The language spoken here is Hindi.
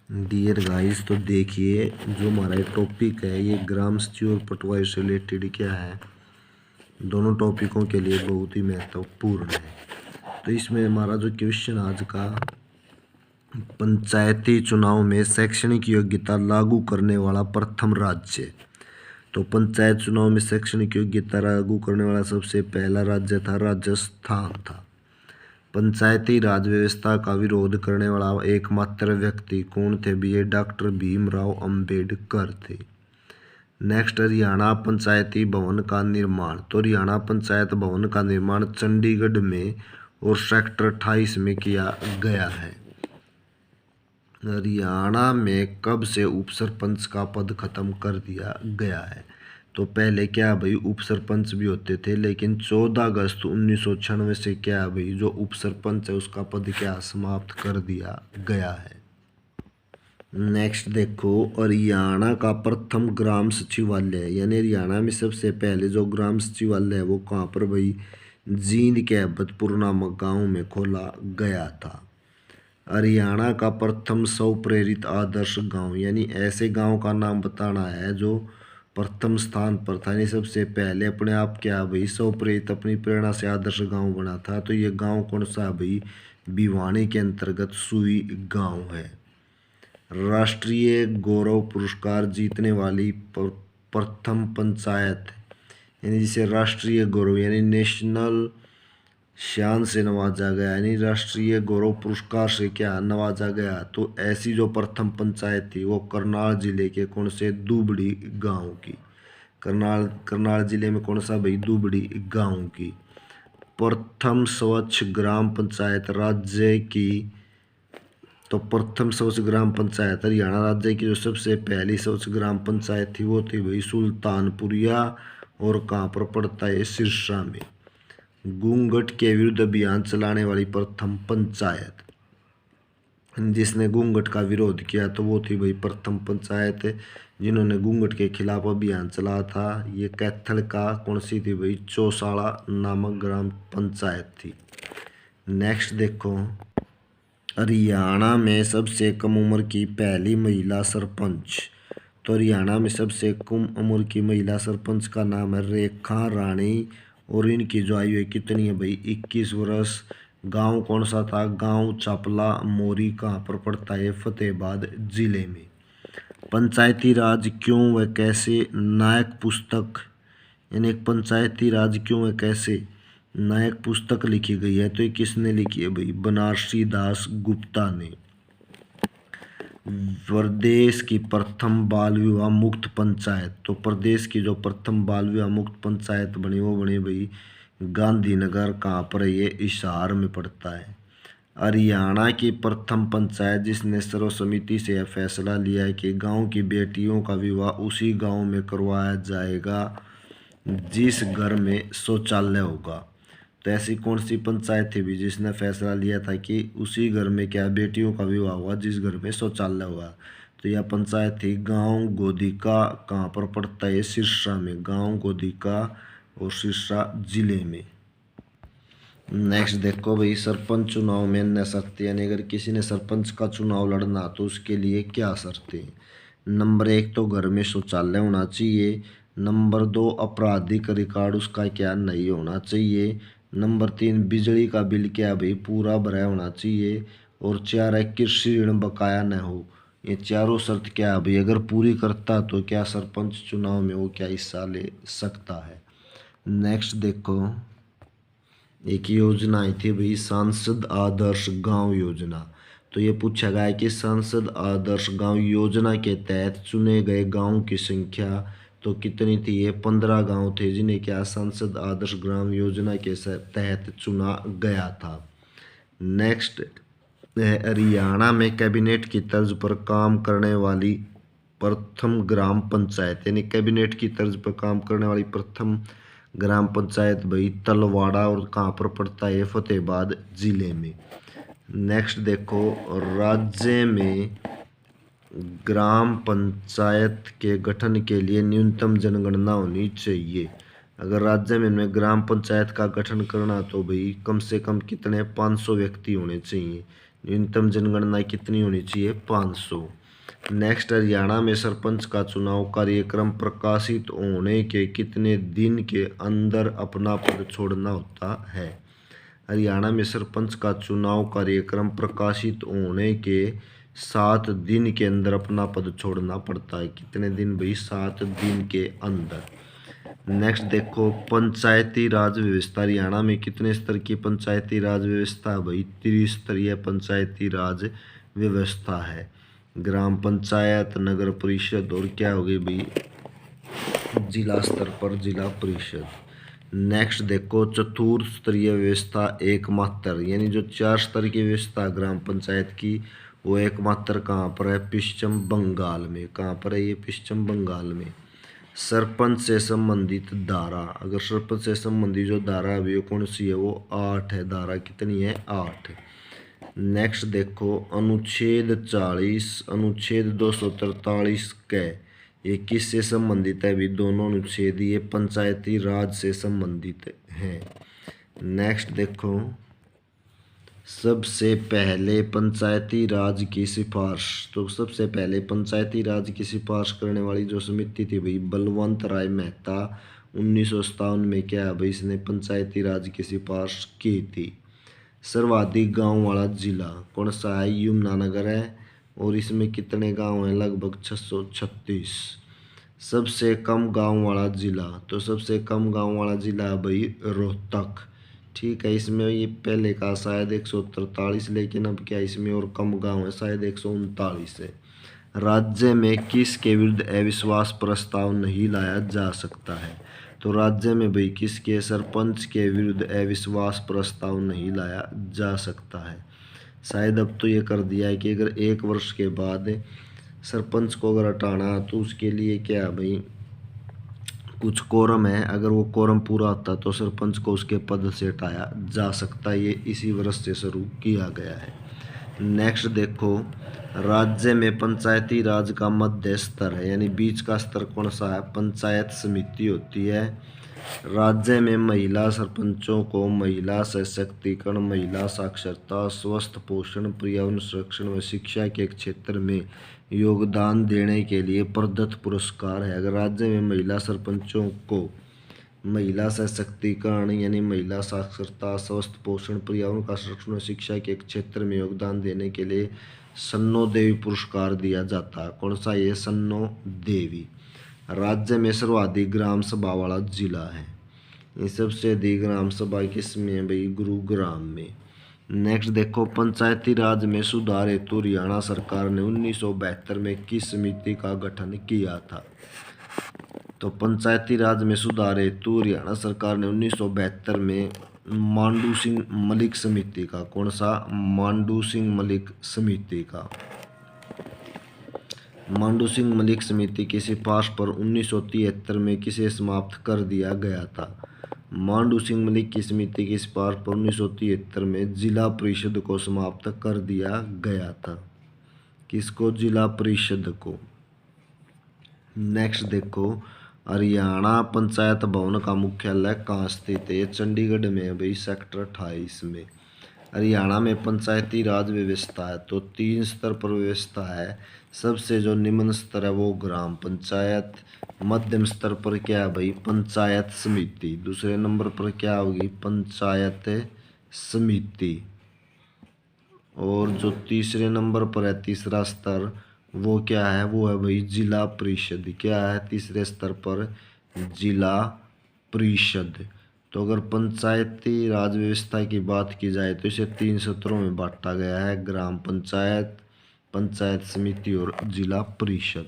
डियर गाइस, तो देखिए जो हमारा ये टॉपिक है ये ग्राम सचिव और पटवारी से रिलेटेड क्या है, दोनों टॉपिकों के लिए बहुत ही महत्वपूर्ण है। तो इसमें हमारा जो क्वेश्चन आज का, पंचायती चुनाव में शैक्षणिक योग्यता लागू करने वाला प्रथम राज्य। तो पंचायत चुनाव में शैक्षणिक योग्यता लागू करने वाला सबसे पहला राज्य था राजस्थान था। पंचायती राज व्यवस्था का विरोध करने वाला एकमात्र व्यक्ति कौन थे? भी ये डॉक्टर भीमराव अंबेडकर थे। नेक्स्ट, हरियाणा पंचायती भवन का निर्माण। तो हरियाणा पंचायत भवन का निर्माण चंडीगढ़ में और सेक्टर 28 में किया गया है। हरियाणा में कब से उप सरपंच का पद खत्म कर दिया गया है? तो पहले क्या भाई उप सरपंच भी होते थे, लेकिन 14 अगस्त 1996 से क्या भाई जो उप सरपंच है उसका पद क्या समाप्त कर दिया गया है। नेक्स्ट देखो, हरियाणा का प्रथम ग्राम सचिवालय, यानी हरियाणा में सबसे पहले जो ग्राम सचिवालय है वो कहाँ पर भाई? जींद के अहबतपुर नामक गाँव में खोला गया था। हरियाणा का प्रथम स्व प्रेरित आदर्श गांव, यानी ऐसे गांव का नाम बताना है जो प्रथम स्थान पर था, यानी सबसे पहले अपने आप क्या भाई स्व प्रेरित अपनी प्रेरणा से आदर्श गांव बना था। तो ये गांव कौन सा भाई? भिवानी के अंतर्गत सुई गांव है। राष्ट्रीय गौरव पुरस्कार जीतने वाली प्रथम पंचायत, यानी जिसे राष्ट्रीय गौरव यानी नेशनल शान से नवाजा गया, यानी राष्ट्रीय गौरव पुरस्कार से क्या नवाजा गया। तो ऐसी जो प्रथम पंचायत थी वो करनाल जिले के कौन से? दुबड़ी गांव की। करनाल जिले में कौन सा भाई? दुबड़ी गांव की। प्रथम स्वच्छ ग्राम पंचायत राज्य की। तो प्रथम स्वच्छ ग्राम पंचायत हरियाणा राज्य की जो सबसे पहली स्वच्छ ग्राम पंचायत थी वो थी भाई सुल्तानपुरिया, और कहाँ पर पड़ता है? सिरसा में। घूंघट के विरुद्ध अभियान चलाने वाली प्रथम पंचायत, जिसने घूंघट का विरोध किया तो वो थी भाई प्रथम पंचायत जिन्होंने घूंघट के खिलाफ अभियान चलाया था। ये कैथल का कौन सी थी भाई? चौसाड़ा नामक ग्राम पंचायत थी। नेक्स्ट देखो, हरियाणा में सबसे कम उम्र की पहली महिला सरपंच। तो हरियाणा में सबसे कम उम्र की महिला सरपंच का नाम है रेखा रानी, और इनकी जो आयु है कितनी है भाई? 21 वर्ष। गांव कौन सा था? गांव चापला मोरी, कहाँ पर पड़ता है? फतेहाबाद जिले में। पंचायती राज क्यों व कैसे नायक पुस्तक, यानी एक पंचायती राज क्यों व कैसे नायक पुस्तक लिखी गई है। तो ये किसने लिखी है भाई? बनारसी दास गुप्ता ने। प्रदेश की प्रथम बाल विवाह मुक्त पंचायत। तो प्रदेश की जो प्रथम बाल विवाह मुक्त पंचायत बनी वो बनी भाई गांधीनगर, कहाँ पर है? ये हिसार में पड़ता है। हरियाणा की प्रथम पंचायत जिसने सर्वसम्मति से यह फैसला लिया है कि गांव की बेटियों का विवाह उसी गांव में करवाया जाएगा जिस घर में शौचालय होगा। तो ऐसी कौन सी पंचायत थी भी जिसने फैसला लिया था कि उसी घर में क्या बेटियों का विवाह हुआ जिस घर में शौचालय हुआ? तो यह पंचायत थी गांव गोदिका, कहाँ पर पड़ता है? सिरसा में। गांव गोदिका और सिरसा जिले में। नेक्स्ट देखो भाई, सरपंच चुनाव में अन्य शर्तें, यानी अगर किसी ने सरपंच का चुनाव लड़ना तो उसके लिए क्या शर्तें? नंबर 1 तो घर में शौचालय होना चाहिए। नंबर 2 आपराधिक रिकॉर्ड उसका क्या नहीं होना चाहिए। नंबर 3 बिजली का बिल क्या भाई पूरा भरा होना चाहिए। और 4 है कृषि ऋण बकाया न हो। ये चारों शर्त क्या है भाई अगर पूरी करता तो क्या सरपंच चुनाव में वो क्या हिस्सा ले सकता है। नेक्स्ट देखो, एक योजना आई थी भाई सांसद आदर्श गांव योजना। तो ये पूछा गया है कि सांसद आदर्श गांव योजना के तहत चुने गए गांव की संख्या तो कितनी थी? ये 15 गांव थे जिन्हें क्या सांसद आदर्श ग्राम योजना के तहत चुना गया था। नेक्स्ट, हरियाणा में कैबिनेट की तर्ज पर काम करने वाली प्रथम ग्राम पंचायत, यानी कैबिनेट की तर्ज पर काम करने वाली प्रथम ग्राम पंचायत भाई तलवाड़ा, और कहाँ पर पड़ता है? फतेहाबाद जिले में। नेक्स्ट देखो, राज्य में ग्राम पंचायत के गठन के लिए न्यूनतम जनगणना होनी चाहिए। अगर राज्य में ग्राम पंचायत का गठन करना तो भाई कम से कम कितने? 500 व्यक्ति होने चाहिए। न्यूनतम जनगणना कितनी होनी चाहिए? 500। नेक्स्ट, हरियाणा में सरपंच का चुनाव कार्यक्रम प्रकाशित होने के कितने दिन के अंदर अपना पद छोड़ना होता है? हरियाणा में सरपंच का चुनाव कार्यक्रम प्रकाशित होने के 7 दिन के अंदर अपना पद छोड़ना पड़ता है। कितने दिन भाई? 7 दिन के अंदर। नेक्स्ट देखो, पंचायती राज व्यवस्था हरियाणा में कितने स्तर की पंचायती राज व्यवस्था है भाई? त्रिस्तरीय पंचायती राज व्यवस्था है। ग्राम पंचायत, नगर परिषद और क्या हो गई भाई? जिला स्तर पर जिला परिषद। नेक्स्ट देखो, चतुर्थ स्तरीय व्यवस्था एकमात्र, यानी जो 4 स्तर की व्यवस्था ग्राम पंचायत की, वो एकमात्र कहाँ पर है? पश्चिम बंगाल में। कहाँ पर है ये? पश्चिम बंगाल में। सरपंच से संबंधित धारा, अगर सरपंच से संबंधित जो धारा है वो कौन सी है? वो 8 है। धारा कितनी है? 8। नेक्स्ट देखो, अनुच्छेद 40, अनुच्छेद 243 के, ये किससे संबंधित है भी? दोनों अनुच्छेद ये पंचायती राज से संबंधित हैं। नेक्स्ट देखो, सबसे पहले पंचायती राज की सिफारिश, तो सबसे पहले पंचायती राज की सिफारिश करने वाली जो समिति थी भाई, बलवंत राय मेहता, 1957 में क्या है भाई? इसने पंचायती राज की सिफारिश की थी। सर्वाधिक गांव वाला जिला कौन सा है? यमुनानगर है। और इसमें कितने गांव हैं? लगभग 636। सबसे कम गांव वाला जिला, तो सबसे कम गांव वाला जिला है भाई रोहतक। ठीक है, इसमें ये पहले का शायद 143, लेकिन अब क्या इसमें और कम गांव है, शायद 139 है। राज्य में किसके विरुद्ध अविश्वास प्रस्ताव नहीं लाया जा सकता है? तो राज्य में भाई किसके? सरपंच के विरुद्ध अविश्वास प्रस्ताव नहीं लाया जा सकता है। शायद अब तो ये कर दिया है कि अगर 1 वर्ष के बाद सरपंच को अगर हटाना तो उसके लिए क्या है भाई, कुछ कोरम है, अगर वो कोरम पूरा होता तो सरपंच को उसके पद से हटाया जा सकता है। ये इसी वर्ष से शुरू किया गया है। नेक्स्ट देखो, राज्य में पंचायती राज का मध्य स्तर है, यानी बीच का स्तर कौन सा है? पंचायत समिति होती है। राज्य में महिला सरपंचों को महिला सशक्तिकरण, महिला साक्षरता, स्वस्थ पोषण, पर्यावरण संरक्षण व शिक्षा के क्षेत्र में योगदान देने के लिए प्रदत्त पुरस्कार है। अगर राज्य में महिला सरपंचों को महिला सशक्तिकरण यानी महिला साक्षरता, स्वस्थ पोषण, पर्यावरण का संरक्षण और शिक्षा के क्षेत्र में योगदान देने के लिए सन्नो देवी पुरस्कार दिया जाता है। कौन सा? ये सन्नो देवी। राज्य में सर्वाधिक ग्राम सभा वाला जिला है। ये सबसे अधिक ग्राम सभा किसमें है भाई? गुरुग्राम में। नेक्स्ट देखो, पंचायती राज में सुधार हेतु हरियाणा सरकार ने 1972 में किस समिति का गठन किया था? तो पंचायती राज में सुधार हेतु हरियाणा सरकार ने 1972 में मांडू सिंह मलिक समिति का, कौन सा? मांडू सिंह मलिक समिति का, मांडू सिंह मलिक समिति की सिफारिश पर 1973 में किसे समाप्त कर दिया गया था? मांडू सिंह मलिक की समिति की सिफारिश पर 1973 में जिला परिषद को समाप्त कर दिया गया था। किसको? जिला परिषद को। नेक्स्ट देखो, हरियाणा पंचायत भवन का मुख्यालय कहाँ स्थित है? ये चंडीगढ़ में है भाई, सेक्टर 28 में। हरियाणा में पंचायती राज व्यवस्था है तो 3 स्तर पर व्यवस्था है। सबसे जो निम्न स्तर है वो ग्राम पंचायत, मध्यम स्तर पर क्या है भाई? पंचायत समिति, दूसरे नंबर पर क्या होगी? पंचायत समिति, और जो तीसरे नंबर पर है तीसरा स्तर वो क्या है? वो है भाई जिला परिषद। क्या है तीसरे स्तर पर? जिला परिषद। तो अगर पंचायती राज व्यवस्था की बात की जाए तो इसे 3 सत्रों में बांटा गया है, ग्राम पंचायत, पंचायत समिति और जिला परिषद।